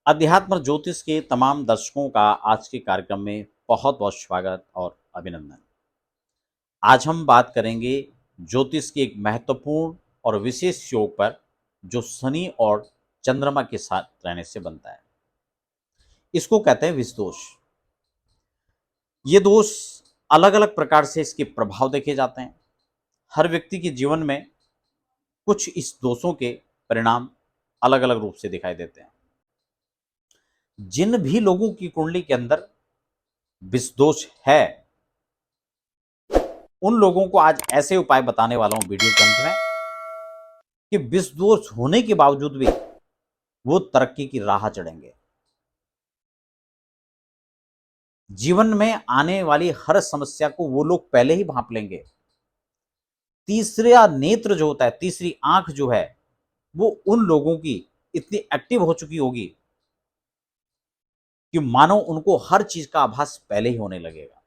अध्यात्म ज्योतिष के तमाम दर्शकों का आज के कार्यक्रम में बहुत बहुत स्वागत और अभिनंदन। आज हम बात करेंगे ज्योतिष के एक महत्वपूर्ण और विशेष योग पर जो शनि और चंद्रमा के साथ रहने से बनता है। इसको कहते हैं विष दोष। ये दोष अलग अलग प्रकार से इसके प्रभाव देखे जाते हैं। हर व्यक्ति के जीवन में कुछ इस दोषों के परिणाम अलग अलग रूप से दिखाई देते हैं। जिन भी लोगों की कुंडली के अंदर विष दोष है, उन लोगों को आज ऐसे उपाय बताने वाला हूं वीडियो के अंत में कि विष दोष होने के बावजूद भी वो तरक्की की राह चढ़ेंगे। जीवन में आने वाली हर समस्या को वो लोग पहले ही भांप लेंगे। तीसरा नेत्र जो होता है, तीसरी आंख जो है, वो उन लोगों की इतनी एक्टिव हो चुकी होगी कि मानो उनको हर चीज का आभास पहले ही होने लगेगा।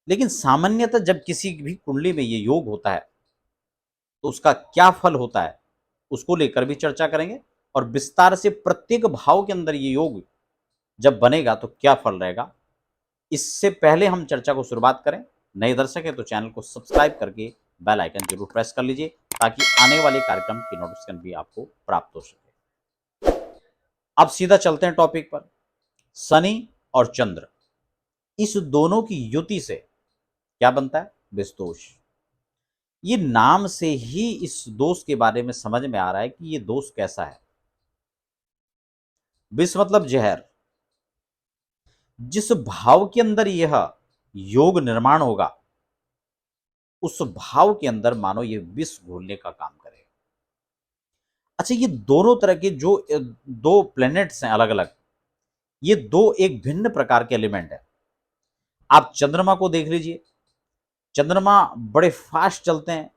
लेकिन सामान्यतः जब किसी भी कुंडली में ये योग होता है तो उसका क्या फल होता है, उसको लेकर भी चर्चा करेंगे और विस्तार से प्रत्येक भाव के अंदर ये योग जब बनेगा तो क्या फल रहेगा। इससे पहले हम चर्चा को शुरुआत करें, नए दर्शक है तो चैनल को सब्सक्राइब करके बेल आइकन जरूर प्रेस कर लीजिए ताकि आने वाले कार्यक्रम की नोटिफिकेशन भी आपको प्राप्त हो सके। अब सीधा चलते हैं टॉपिक पर। शनि और चंद्र, इस दोनों की युति से क्या बनता है? विष दोष। ये नाम से ही इस दोष के बारे में समझ में आ रहा है कि ये दोष कैसा है। विष मतलब जहर। जिस भाव के अंदर यह योग निर्माण होगा उस भाव के अंदर मानो ये विष घोलने का काम करेगा। अच्छा, ये दोनों तरह के जो दो प्लैनेट्स हैं अलग अलग, ये दो एक भिन्न प्रकार के एलिमेंट है। आप चंद्रमा को देख लीजिए, चंद्रमा बड़े फास्ट चलते हैं।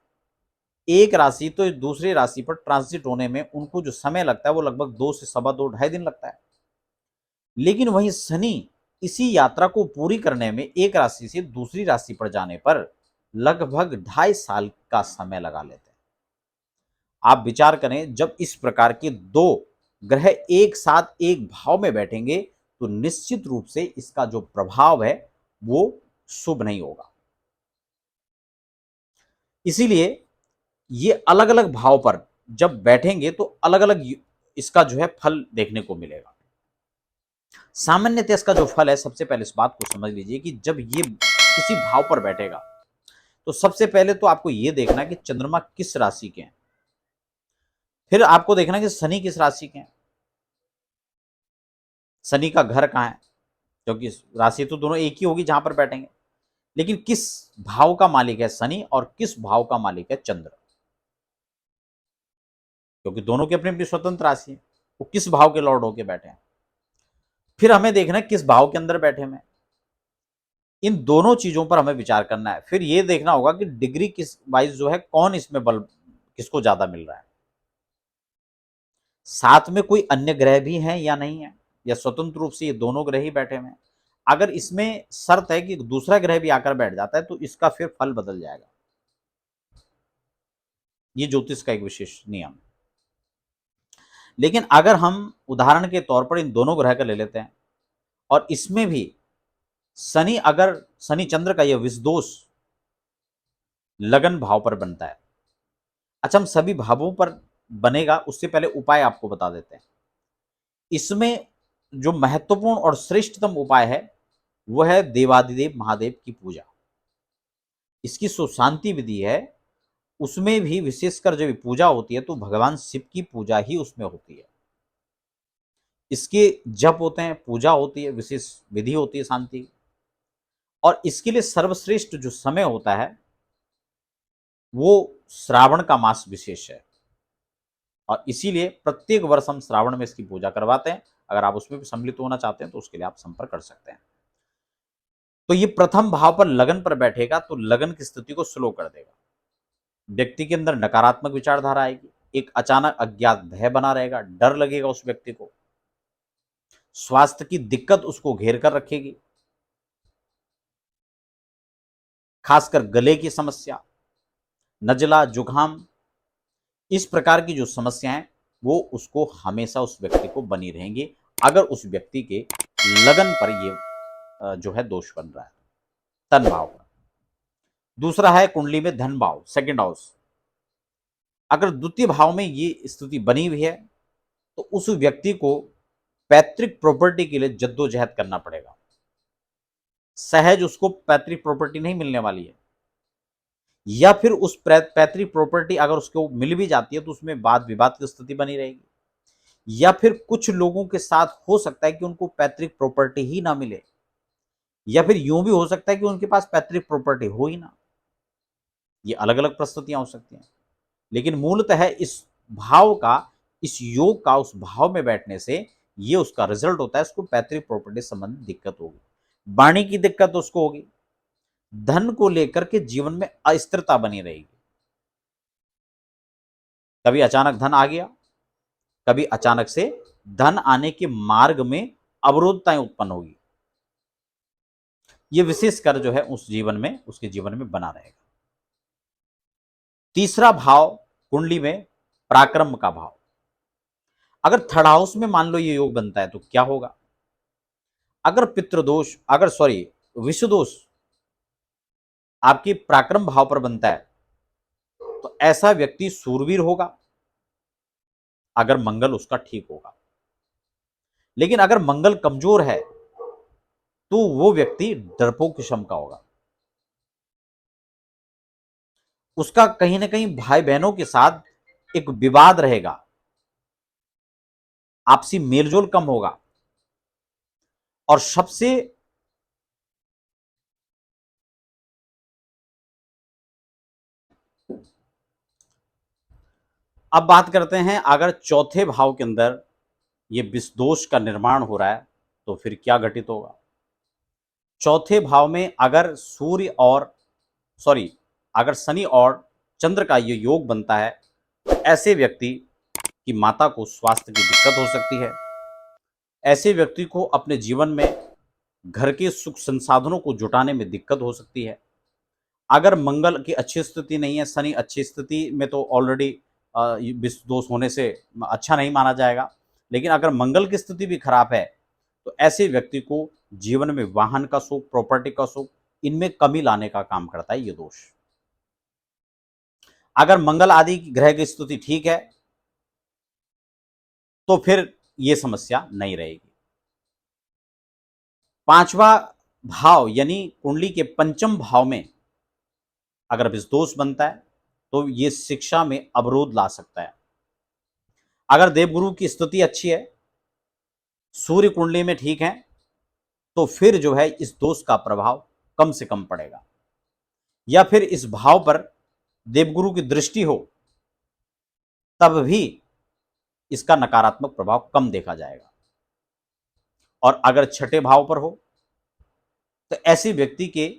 एक राशि तो दूसरी राशि पर ट्रांजिट होने में उनको जो समय लगता है वो लगभग 2 से सवा 2 ढाई दिन लगता है। लेकिन वहीं शनि इसी यात्रा को पूरी करने में एक राशि से दूसरी राशि पर जाने पर लगभग 2.5 साल का समय लगा लेते हैं। आप विचार करें, जब इस प्रकार के दो ग्रह एक साथ एक भाव में बैठेंगे तो निश्चित रूप से इसका जो प्रभाव है वो शुभ नहीं होगा। इसीलिए ये अलग अलग भाव पर जब बैठेंगे तो अलग अलग इसका जो है फल देखने को मिलेगा। सामान्यतः इसका जो फल है, सबसे पहले इस बात को समझ लीजिए कि जब ये किसी भाव पर बैठेगा तो सबसे पहले तो आपको यह देखना कि चंद्रमा किस राशि के हैं, फिर आपको देखना कि शनि किस राशि के हैं, शनि का घर कहां है, क्योंकि राशि तो दोनों एक ही होगी जहां पर बैठेंगे, लेकिन किस भाव का मालिक है शनि और किस भाव का मालिक है चंद्र, क्योंकि दोनों की अपनी अपनी स्वतंत्र राशि है, वो किस भाव के लॉर्ड होके बैठे हैं। फिर हमें देखना है किस भाव के अंदर बैठे हैं। इन दोनों चीजों पर हमें विचार करना है। फिर यह देखना होगा कि डिग्री किस वाइज जो है कौन इसमें बल किसको ज्यादा मिल रहा है, साथ में कोई अन्य ग्रह भी हैं या नहीं है, या स्वतंत्र रूप से ये दोनों ग्रह ही बैठे हुए हैं। अगर इसमें शर्त है कि दूसरा ग्रह भी आकर बैठ जाता है तो इसका फिर फल बदल जाएगा। ये ज्योतिष का एक विशेष नियम। लेकिन अगर हम उदाहरण के तौर पर इन दोनों ग्रह का ले लेते हैं और इसमें भी शनि, अगर शनि चंद्र का यह विष दोष लगन भाव पर बनता है। अच्छा, हम सभी भावों पर बनेगा उससे पहले उपाय आपको बता देते हैं। इसमें जो महत्वपूर्ण और श्रेष्ठतम उपाय है वह है देवादिदेव महादेव की पूजा। इसकी जो शांति विधि है उसमें भी विशेषकर जब पूजा होती है तो भगवान शिव की पूजा ही उसमें होती है। इसके जप होते हैं, पूजा होती है, विशेष विधि होती है शांति। और इसके लिए सर्वश्रेष्ठ जो समय होता है वो श्रावण का मास विशेष है और इसीलिए प्रत्येक वर्ष हम श्रावण में इसकी पूजा करवाते हैं। अगर आप उसमें भी सम्मिलित होना चाहते हैं तो उसके लिए आप संपर्क कर सकते हैं। तो ये प्रथम भाव पर लगन पर बैठेगा तो लगन की स्थिति को स्लो कर देगा। व्यक्ति के अंदर नकारात्मक विचारधारा आएगी, एक अचानक अज्ञात भय बना रहेगा, डर लगेगा उस व्यक्ति को, स्वास्थ्य की दिक्कत उसको घेर कर रखेगी, खासकर गले की समस्या, नजला, जुकाम, इस प्रकार की जो समस्याएं वो उसको हमेशा उस व्यक्ति को बनी रहेंगी, अगर उस व्यक्ति के लगन पर ये जो है दोष बन रहा है, तन भाव पर। दूसरा है कुंडली में धन भाव, सेकंड हाउस। अगर द्वितीय भाव में ये स्थिति बनी हुई है तो उस व्यक्ति को पैतृक प्रॉपर्टी के लिए जद्दोजहद करना पड़ेगा। सहज उसको पैतृक प्रॉपर्टी नहीं मिलने वाली है, या फिर उस पैतृक प्रॉपर्टी अगर उसको मिल भी जाती है तो उसमें वाद विवाद की स्थिति बनी रहेगी, या फिर कुछ लोगों के साथ हो सकता है कि उनको पैतृक प्रॉपर्टी ही ना मिले, या फिर यूं भी हो सकता है कि उनके पास पैतृक प्रॉपर्टी हो ही ना। ये अलग अलग परिस्थितियां हो सकती हैं, लेकिन मूलतः इस भाव का, इस योग का उस भाव में बैठने से ये उसका रिजल्ट होता है, उसको पैतृक प्रॉपर्टी संबंधी दिक्कत होगी, वाणी की दिक्कत उसको होगी, धन को लेकर के जीवन में अस्थिरता बनी रहेगी। कभी अचानक धन आ गया, कभी अचानक से धन आने के मार्ग में अवरोधताएं उत्पन्न होगी। ये विशेषकर जो है उस जीवन में, उसके जीवन में बना रहेगा। तीसरा भाव कुंडली में पराक्रम का भाव। अगर थर्ड हाउस में मान लो ये योग बनता है तो क्या होगा? अगर पितृदोष, अगर सॉरी विषु दोष आपकी पराक्रम भाव पर बनता है तो ऐसा व्यक्ति सूरवीर होगा अगर मंगल उसका ठीक होगा। लेकिन अगर मंगल कमजोर है तो वो व्यक्ति डरपोक किस्म का होगा। उसका कहीं ना कहीं भाई बहनों के साथ एक विवाद रहेगा, आपसी मेलजोल कम होगा, और सबसे अब बात करते हैं, अगर चौथे भाव के अंदर ये विषदोष का निर्माण हो रहा है तो फिर क्या घटित होगा? चौथे भाव में अगर सूर्य और सॉरी अगर शनि और चंद्र का ये योग बनता है तो ऐसे व्यक्ति की माता को स्वास्थ्य की दिक्कत हो सकती है। ऐसे व्यक्ति को अपने जीवन में घर के सुख संसाधनों को जुटाने में दिक्कत हो सकती है। अगर मंगल की अच्छी स्थिति नहीं है, शनि अच्छी स्थिति में तो ऑलरेडी विष दोष होने से अच्छा नहीं माना जाएगा, लेकिन अगर मंगल की स्थिति भी खराब है तो ऐसे व्यक्ति को जीवन में वाहन का सुख, प्रॉपर्टी का सुख, इनमें कमी लाने का काम करता है ये दोष। अगर मंगल आदि ग्रह की स्थिति ठीक है तो फिर ये समस्या नहीं रहेगी। पांचवा भाव यानी कुंडली के पंचम भाव में अगर विषदोष बनता है तो ये शिक्षा में अवरोध ला सकता है। अगर देवगुरु की स्थिति अच्छी है, सूर्य कुंडली में ठीक है, तो फिर जो है इस दोष का प्रभाव कम से कम पड़ेगा, या फिर इस भाव पर देवगुरु की दृष्टि हो तब भी इसका नकारात्मक प्रभाव कम देखा जाएगा। और अगर छठे भाव पर हो तो ऐसे व्यक्ति के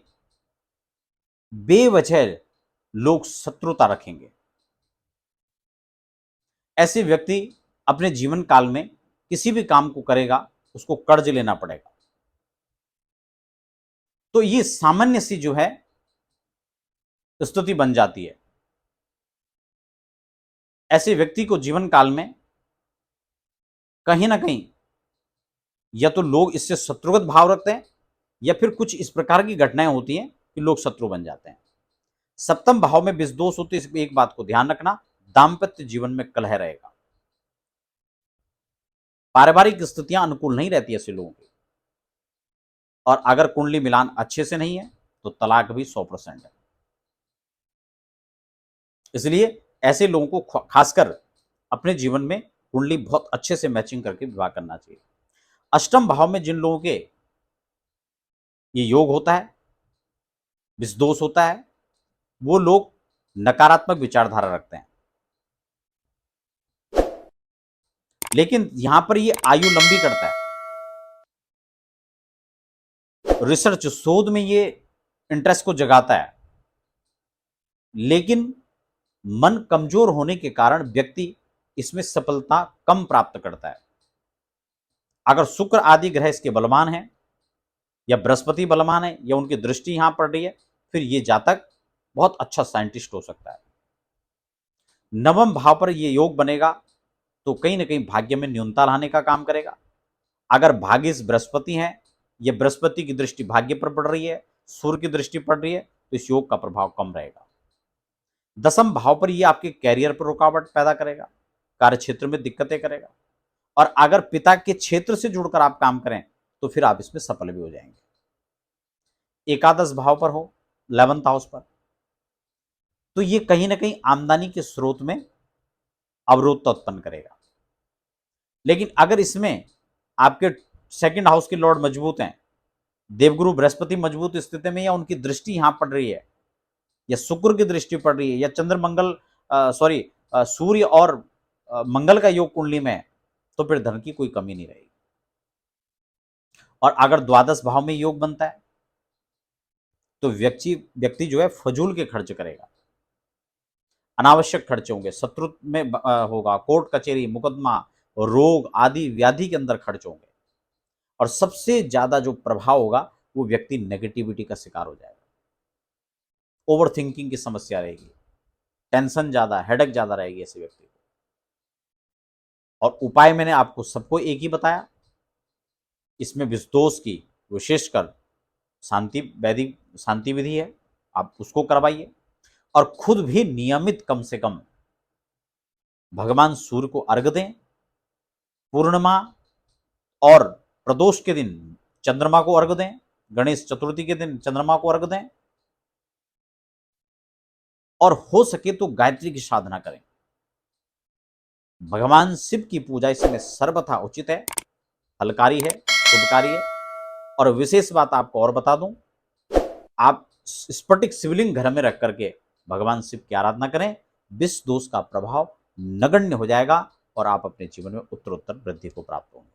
बेवजह लोग शत्रुता रखेंगे। ऐसे व्यक्ति अपने जीवन काल में किसी भी काम को करेगा उसको कर्ज लेना पड़ेगा। तो ये सामान्य सी जो है स्थिति बन जाती है। ऐसे व्यक्ति को जीवन काल में कहीं ना कहीं या तो लोग इससे शत्रुगत भाव रखते हैं, या फिर कुछ इस प्रकार की घटनाएं होती हैं कि लोग शत्रु बन जाते हैं। सप्तम भाव में विषदोष होते इस एक बात को ध्यान रखना, दाम्पत्य जीवन में कलह रहेगा, पारिवारिक स्थितियां अनुकूल नहीं रहती ऐसे लोगों की, और अगर कुंडली मिलान अच्छे से नहीं है तो तलाक भी 100% है। इसलिए ऐसे लोगों को खासकर अपने जीवन में कुंडली बहुत अच्छे से मैचिंग करके विवाह करना चाहिए। अष्टम भाव में जिन लोगों के ये योग होता है, विषदोष होता है, वो लोग नकारात्मक विचारधारा रखते हैं, लेकिन यहां पर ये आयु लंबी करता है। रिसर्च शोध में ये इंटरेस्ट को जगाता है, लेकिन मन कमजोर होने के कारण व्यक्ति इसमें सफलता कम प्राप्त करता है। अगर शुक्र आदि ग्रह इसके बलवान है, या बृहस्पति बलवान है, या उनकी दृष्टि यहां पड़ रही है, फिर ये जातक बहुत अच्छा साइंटिस्ट हो सकता है। नवम भाव पर ये योग बनेगा तो कहीं ना कहीं भाग्य में न्यूनता लाने का काम करेगा। अगर भाग्य बृहस्पति हैं, ये बृहस्पति की दृष्टि भाग्य पर पड़ रही है, सूर्य की दृष्टि पड़ रही है, तो इस योग का प्रभाव कम रहेगा। दसम भाव पर ये आपके कैरियर पर रुकावट पैदा करेगा, कार्य क्षेत्र में दिक्कतें करेगा। और अगर पिता के क्षेत्र से जुड़कर आप काम करें तो फिर आप इसमें सफल भी हो जाएंगे। एकादश भाव पर हो, 11th हाउस पर, तो ये कहीं ना कहीं आमदनी के स्रोत में अवरोध तो उत्पन्न करेगा। लेकिन अगर इसमें आपके सेकंड हाउस के लॉर्ड मजबूत हैं, देवगुरु बृहस्पति मजबूत स्थिति में, या उनकी दृष्टि यहां पड़ रही है, या शुक्र की दृष्टि पड़ रही है, या चंद्र मंगल सूर्य और मंगल का योग कुंडली में है, तो फिर धन की कोई कमी नहीं रहेगी। और अगर द्वादश भाव में योग बनता है तो व्यक्ति जो है फजूल के खर्च करेगा, अनावश्यक खर्चे होंगे, शत्रु में होगा, कोर्ट कचहरी मुकदमा रोग आदि व्याधि के अंदर खर्च होंगे। और सबसे ज्यादा जो प्रभाव होगा वो व्यक्ति नेगेटिविटी का शिकार हो जाएगा, ओवर थिंकिंग की समस्या रहेगी, टेंशन ज्यादा, हेडेक ज्यादा रहेगी ऐसे व्यक्ति को। और उपाय मैंने आपको सबको एक ही बताया, इसमें विषदोष की विशेषकर शांति वैदिक शांति विधि है, आप उसको करवाइए। और खुद भी नियमित कम से कम भगवान सूर्य को अर्घ दें, पूर्णिमा और प्रदोष के दिन चंद्रमा को अर्घ दें, गणेश चतुर्थी के दिन चंद्रमा को अर्घ दें, और हो सके तो गायत्री की साधना करें। भगवान शिव की पूजा इसमें सर्वथा उचित है, फलकारी है, शुभकारी है। और विशेष बात आपको और बता दूं, आप स्फटिक शिवलिंग घर में रख करके भगवान शिव की आराधना करें, विष दोष का प्रभाव नगण्य हो जाएगा और आप अपने जीवन में उत्तरोत्तर वृद्धि को प्राप्त होंगे।